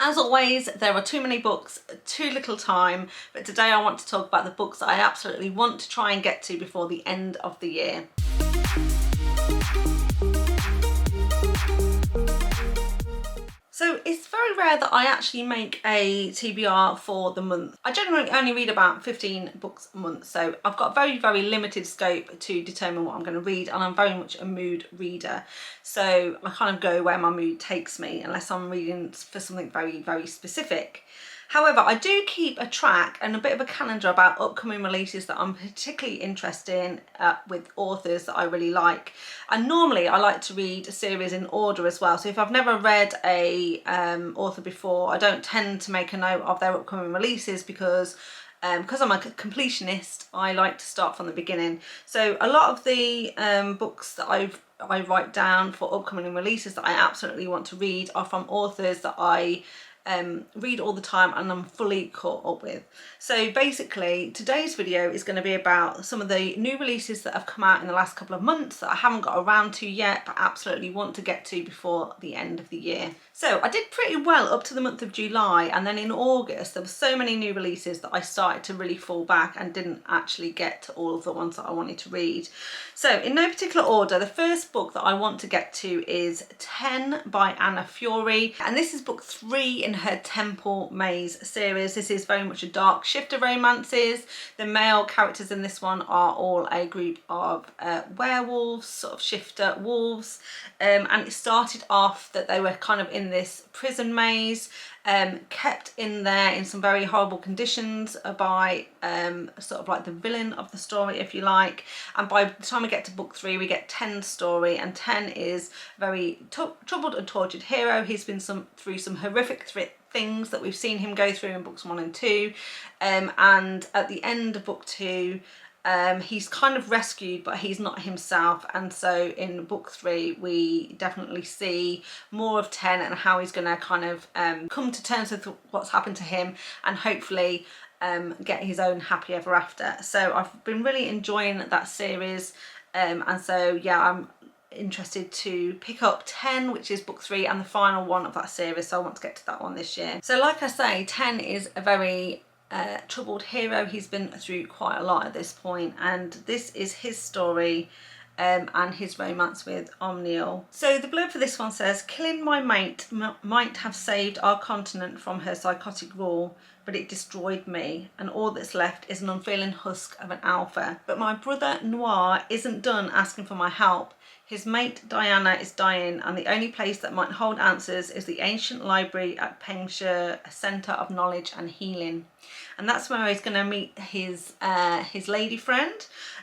As always, there are too many books, too little time, but today I want to talk about the books that I absolutely want to try and get to before the end of the year. So it's very rare that I actually make a TBR for the month. I generally only read about 15 books a month, so I've got very limited scope to determine what I'm going to read, and I'm very much a mood reader. So I kind of go where my mood takes me unless I'm reading for something very specific. However, I do keep a track and a bit of a calendar about upcoming releases that I'm particularly interested in with authors that I really like. And normally I like to read a series in order as well. So if I've never read a author before, I don't tend to make a note of their upcoming releases because I'm a completionist, I like to start from the beginning. So a lot of the books that I write down for upcoming releases that I absolutely want to read are from authors that I read all the time and I'm fully caught up with. So basically today's video is going to be about some of the new releases that have come out in the last couple of months that I haven't got around to yet but absolutely want to get to before the end of the year. So I did pretty well up to the month of July, and then in August there were so many new releases that I started to really fall back and didn't actually get to all of the ones that I wanted to read. So in no particular order, the first book that I want to get to is 10 by Anna Fury, and this is book 3 in her Temple Maze series. This is very much a dark shifter romances. The male characters in this one are all a group of werewolves, sort of shifter wolves, and it started off that they were kind of in this prison maze, kept in there in some very horrible conditions by sort of like the villain of the story, if you like. And by the time we get to book 3 we get 10's story, and 10 is a very troubled and tortured hero. He's been through some horrific things that we've seen him go through in books 1 and 2, and at the end of book 2 he's kind of rescued, but he's not himself. And so in book 3 we definitely see more of 10 and how he's going to kind of come to terms with what's happened to him and hopefully get his own happy ever after. So I've been really enjoying that series, and so yeah, I'm interested to pick up 10, which is book 3 and the final one of that series, so I want to get to that one this year. So like I say, 10 is a very troubled hero. He's been through quite a lot at this point, and this is his story and his romance with Omniel. So the blurb for this one says, killing my mate might have saved our continent from her psychotic rule, but it destroyed me, and all that's left is an unfeeling husk of an alpha. But my brother Noir isn't done asking for my help. His mate Diana is dying, and the only place that might hold answers is the ancient library at Pennza, a centre of knowledge and healing. And that's where he's going to meet his lady friend,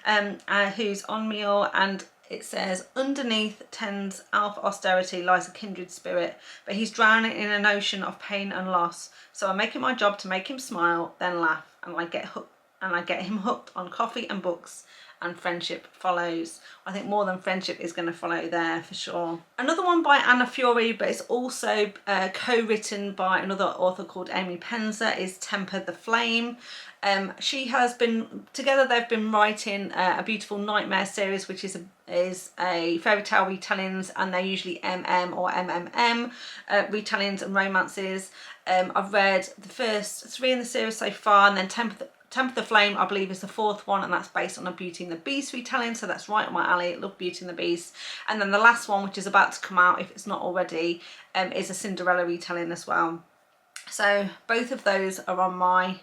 who's Omniel. And it says, underneath 10's alpha austerity lies a kindred spirit, but he's drowning in an ocean of pain and loss. So I make it my job to make him smile, then laugh, and I get him hooked on coffee and books, and friendship follows. I think more than friendship is going to follow there for sure. Another one by Anna Fury, but it's also co-written by another author called Amy Penza, is Temper the Flame. She has been, together they've been writing a beautiful nightmare series, which is a fairy tale retellings, and they're usually or MMM retellings and romances. I've read the first 3 in the series so far, and then Temper the Flame, I believe, is the 4th one, and that's based on a Beauty and the Beast retelling, so that's right up my alley. I love Beauty and the Beast. And then the last one, which is about to come out if it's not already, is a Cinderella retelling as well. So both of those are on my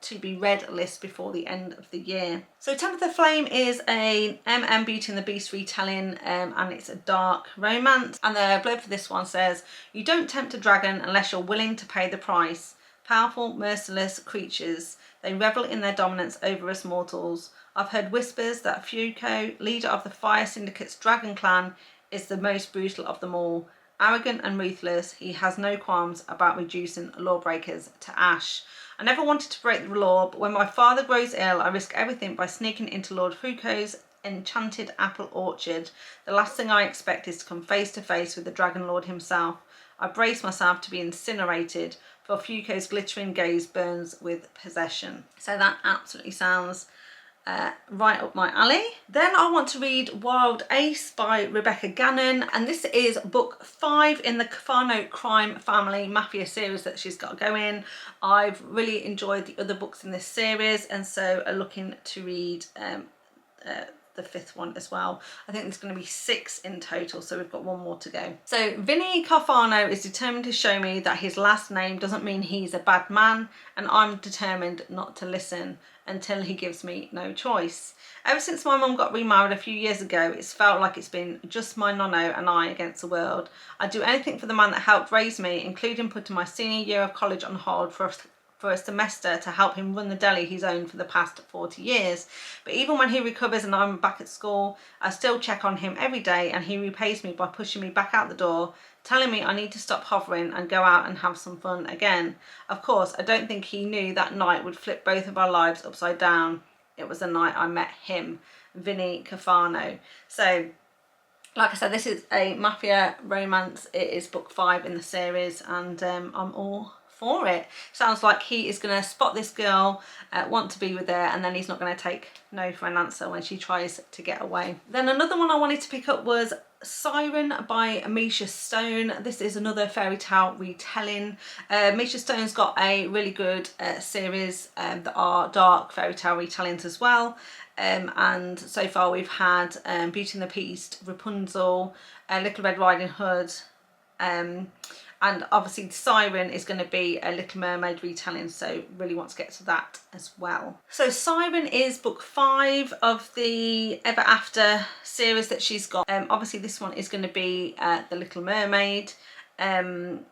to be read list before the end of the year. So Temper the Flame is a Beauty and the Beast retelling, and it's a dark romance. And the blurb for this one says, you don't tempt a dragon unless you're willing to pay the price. Powerful, merciless creatures, they revel in their dominance over us mortals. I've heard whispers that Fuko, leader of the Fire Syndicate's dragon clan, is the most brutal of them all. Arrogant and ruthless, he has no qualms about reducing lawbreakers to ash. I never wanted to break the law, but when my father grows ill, I risk everything by sneaking into Lord Fuko's enchanted apple orchard. The last thing I expect is to come face to face with the Dragon Lord himself. I brace myself to be incinerated, for Fuko's glittering gaze burns with possession. So that absolutely sounds right up my alley. Then I want to read Wild Ace by Rebecca Gannon, and this is book 5 in the Cafano crime family mafia series that she's got going. I've really enjoyed the other books in this series, and so are looking to read the 5th one as well. I think there's going to be 6 in total, so we've got 1 more to go. So Vinny Carfano is determined to show me that his last name doesn't mean he's a bad man, and I'm determined not to listen until he gives me no choice. Ever since my mum got remarried a few years ago, it's felt like it's been just my nonno and I against the world. I'd do anything for the man that helped raise me, including putting my senior year of college on hold for a semester to help him run the deli he's owned for the past 40 years. But even when he recovers and I'm back at school, I still check on him every day, and he repays me by pushing me back out the door, telling me I need to stop hovering and go out and have some fun again. Of course, I don't think he knew that night would flip both of our lives upside down. It was the night I met him, Vinny Carfano. So, like I said, this is a mafia romance. It is book 5 in the series, and I'm all for it. Sounds like he is going to spot this girl, want to be with her, and then he's not going to take no for an answer when she tries to get away. Then another one I wanted to pick up was Siren by Misha Stone. This is another fairy tale retelling. Misha Stone's got a really good series that are dark fairy tale retellings as well. And so far we've had Beauty and the Beast, Rapunzel, Little Red Riding Hood, and obviously Siren is going to be a Little Mermaid retelling, so really want to get to that as well. So Siren is book 5 of the Ever After series that she's got. Obviously this one is going to be the Little Mermaid. And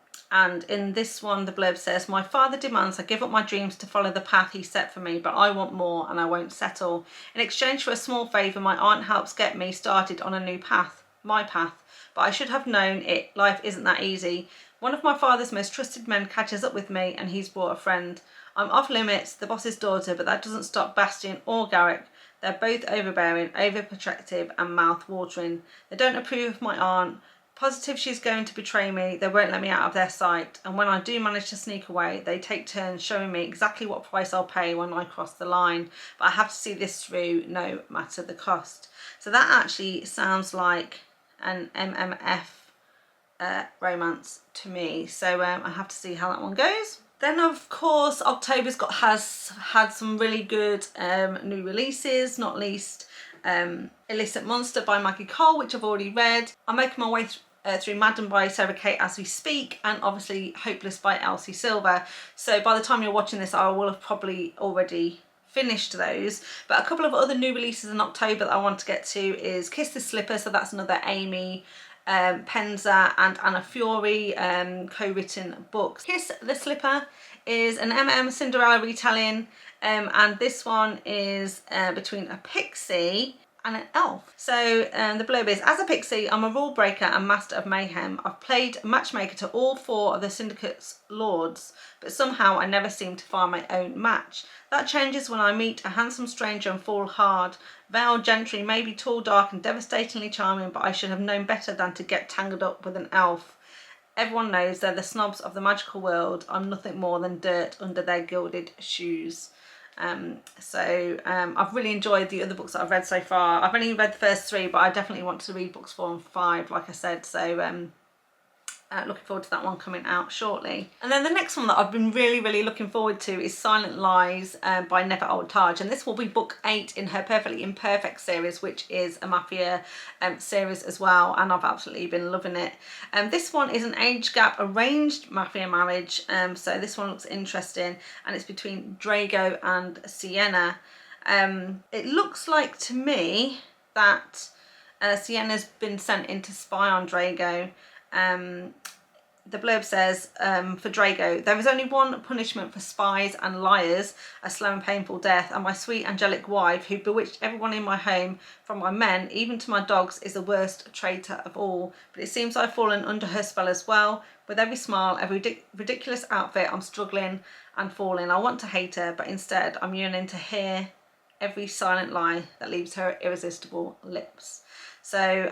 in this one the blurb says, "My father demands I give up my dreams to follow the path he set for me, but I want more and I won't settle. In exchange for a small favour, my aunt helps get me started on a new path, my path. But I should have known it. Life isn't that easy. One of my father's most trusted men catches up with me and he's brought a friend. I'm off limits, the boss's daughter, but that doesn't stop Bastian or Garrick. They're both overbearing, overprotective and mouth-watering. They don't approve of my aunt. Positive she's going to betray me, they won't let me out of their sight. And when I do manage to sneak away, they take turns showing me exactly what price I'll pay when I cross the line. But I have to see this through, no matter the cost." So that actually sounds like an MMF romance to me, so I have to see how that one goes. Then of course October's has had some really good new releases, not least Illicit Monster by Maggie Cole, which I've already read. I'm making my way through Madam by Sarah Kate as we speak, and obviously Hopeless by Elsie Silver. So by the time you're watching this, I will have probably already finished those. But a couple of other new releases in October that I want to get to is Kiss the Slipper, so that's another Amy, Penza and Anna Fury co-written book. Kiss the Slipper is an MM Cinderella retelling, and this one is between a pixie and an elf. So the blurb is, "As a pixie, I'm a rule breaker and master of mayhem. I've played matchmaker to all 4 of the syndicate's lords, but somehow I never seem to find my own match. That changes when I meet a handsome stranger and fall hard. Veiled gentry may be tall, dark and devastatingly charming, but I should have known better than to get tangled up with an elf. Everyone knows they're the snobs of the magical world. I'm nothing more than dirt under their gilded shoes." I've really enjoyed the other books that I've read so far. I've only read the first 3, but I definitely want to read books 4 and 5, like I said, so looking forward to that one coming out shortly. And then the next one that I've been really looking forward to is Silent Lies by Neva, Altja, and this will be book 8 in her Perfectly Imperfect series, which is a mafia series as well, and I've absolutely been loving it. This one is an age gap arranged mafia marriage, so this one looks interesting, and it's between Drago and Sienna. It looks like to me that Sienna's been sent in to spy on Drago. The blurb says, for Drago, "There is only one punishment for spies and liars, a slow and painful death, and my sweet angelic wife, who bewitched everyone in my home, from my men, even to my dogs, is the worst traitor of all. But it seems I've fallen under her spell as well. With every smile, every ridiculous outfit, I'm struggling and falling. I want to hate her, but instead I'm yearning to hear every silent lie that leaves her irresistible lips." So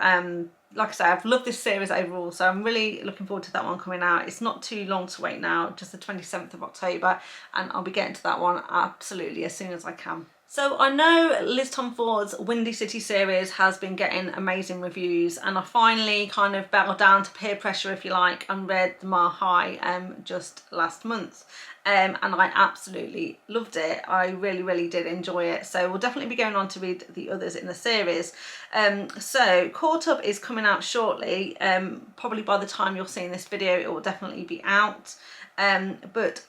like I say, I've loved this series overall, so I'm really looking forward to that one coming out. It's not too long to wait now, just the 27th of October, and I'll be getting to that one absolutely as soon as I can. So I know Liz Tomforde's Windy City series has been getting amazing reviews, and I finally kind of battled down to peer pressure, if you like, and read The Mile High just last month. And I absolutely loved it. I really did enjoy it. So we'll definitely be going on to read the others in the series. So Caught Up is coming out shortly. Probably by the time you're seeing this video, it will definitely be out. But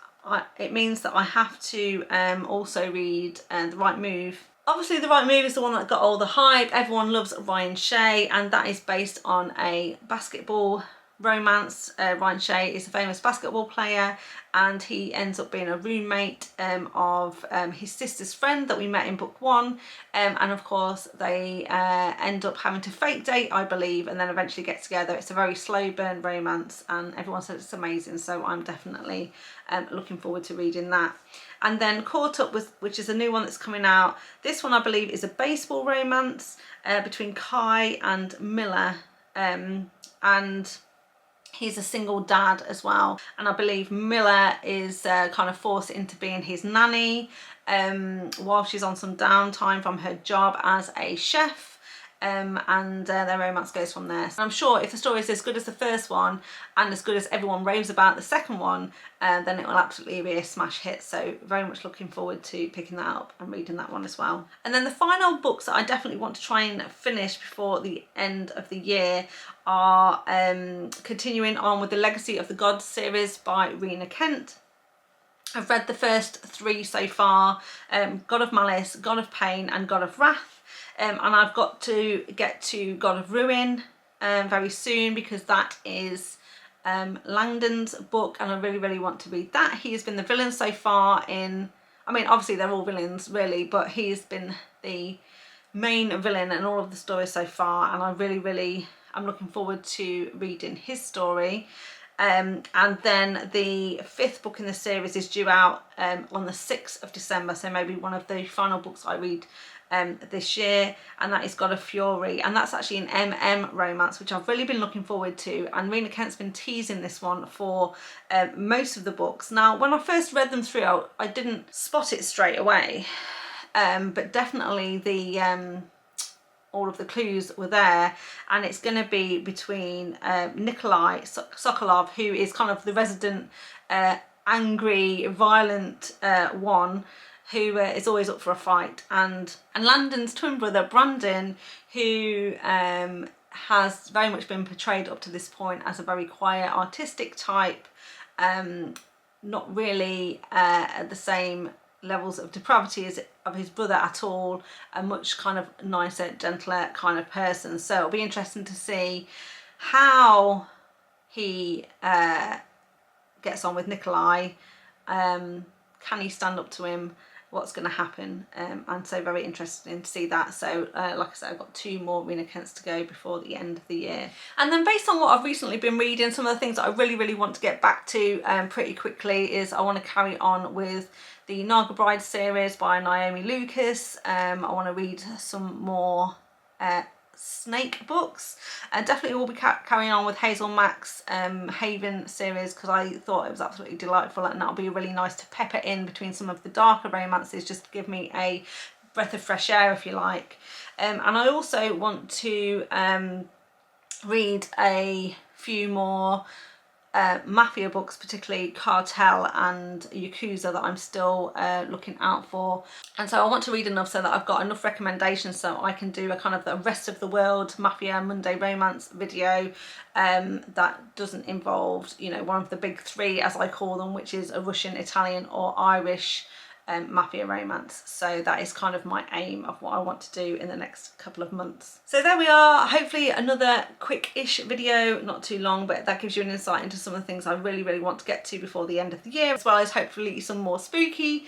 it means that I have to also read The Right Move. Obviously The Right Move is the one that got all the hype. Everyone loves Ryan Shea, and that is based on a basketball romance. Ryan Shea is a famous basketball player, and he ends up being a roommate of his sister's friend that we met in book 1, and of course they end up having to fake date, I believe, and then eventually get together. It's a very slow burn romance, and everyone says it's amazing, so I'm definitely looking forward to reading that. And then Caught Up, which is a new one that's coming out. This one I believe is a baseball romance between Kai and Miller, and he's a single dad as well, and I believe Miller is kind of forced into being his nanny while she's on some downtime from her job as a chef, and their romance goes from there. So I'm sure if the story is as good as the first one and as good as everyone raves about the second one, then it will absolutely be a smash hit. So very much looking forward to picking that up and reading that one as well. And then the final books that I definitely want to try and finish before the end of the year are continuing on with the Legacy of the Gods series by Rina. I've read the first 3 so far, God of Malice, God of Pain and God of Wrath, and I've got to get to God of Ruin very soon, because that is Langdon's book, and I really want to read that. He has been the villain so far in, I mean obviously they're all villains really, but he's been the main villain in all of the stories so far, and I really I'm looking forward to reading his story. And then the 5th book in the series is due out on the 6th of December, so maybe one of the final books I read this year, and that is God of Fury, and that's actually an MM romance, which I've really been looking forward to, and Rina Kent's been teasing this one for most of the books. Now when I first read them through, I didn't spot it straight away, but definitely the all of the clues were there, and it's going to be between Nikolai Sokolov, who is kind of the resident angry, violent one, who is always up for a fight, and Landon's twin brother Brandon, who has very much been portrayed up to this point as a very quiet, artistic type, not really at the same levels of depravity as of his brother at all, a much kind of nicer, gentler kind of person. So it'll be interesting to see how he gets on with Nikolai. Can he stand up to him? What's going to happen? And so very interesting to see that. So like I said, I've got 2 more Rina Kents to go before the end of the year. And then based on what I've recently been reading, some of the things that I really want to get back to pretty quickly is I want to carry on with the Naga Bride series by Naomi Lucas. I want to read some more snake books, and definitely will be carrying on with Hazel Mack's Haven series, because I thought it was absolutely delightful, and that'll be really nice to pepper in between some of the darker romances, just to give me a breath of fresh air, if you like. And I also want to read a few more mafia books, particularly Cartel and Yakuza, that I'm still looking out for. And so I want to read enough so that I've got enough recommendations so I can do a kind of the rest of the world Mafia Monday romance video that doesn't involve, you know, one of the big 3 as I call them, which is a Russian, Italian or Irish mafia romance. So that is kind of my aim of what I want to do in the next couple of months. So there we are, hopefully another quick-ish video, not too long, but that gives you an insight into some of the things I really want to get to before the end of the year, as well as hopefully some more spooky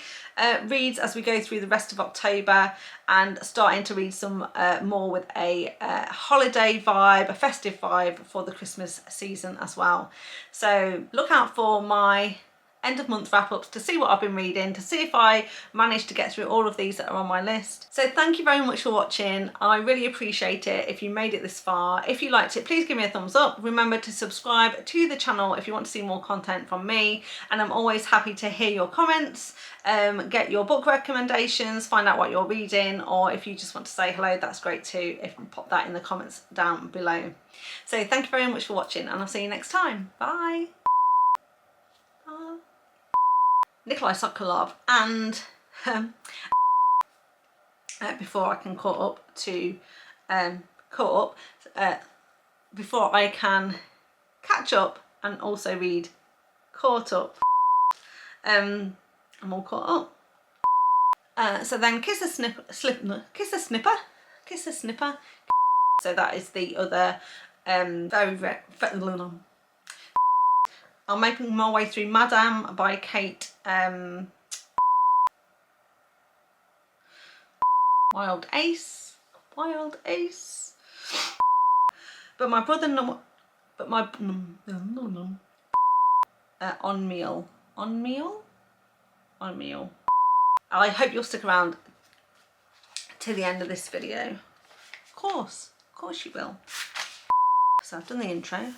reads as we go through the rest of October, and starting to read some more with a holiday vibe, a festive vibe for the Christmas season as well. So look out for my end of month wrap-ups to see what I've been reading, to see if I managed to get through all of these that are on my list. So thank you very much for watching. I really appreciate it if you made it this far. If you liked it, please give me a thumbs up. Remember to subscribe to the channel if you want to see more content from me, and I'm always happy to hear your comments, get your book recommendations, find out what you're reading, or if you just want to say hello, that's great too. If you pop that in the comments down below. So thank you very much for watching, and I'll see you next time. Bye. Nikolai Sokolov, and before I can before I can catch up and also read Caught Up. I'm all caught up. So then Kiss the Snipper. So that is the other I'm making my way through Madame by Kate Wild Ace. But my brother on meal. I hope you'll stick around to the end of this video. Of course you will. So I've done the intro.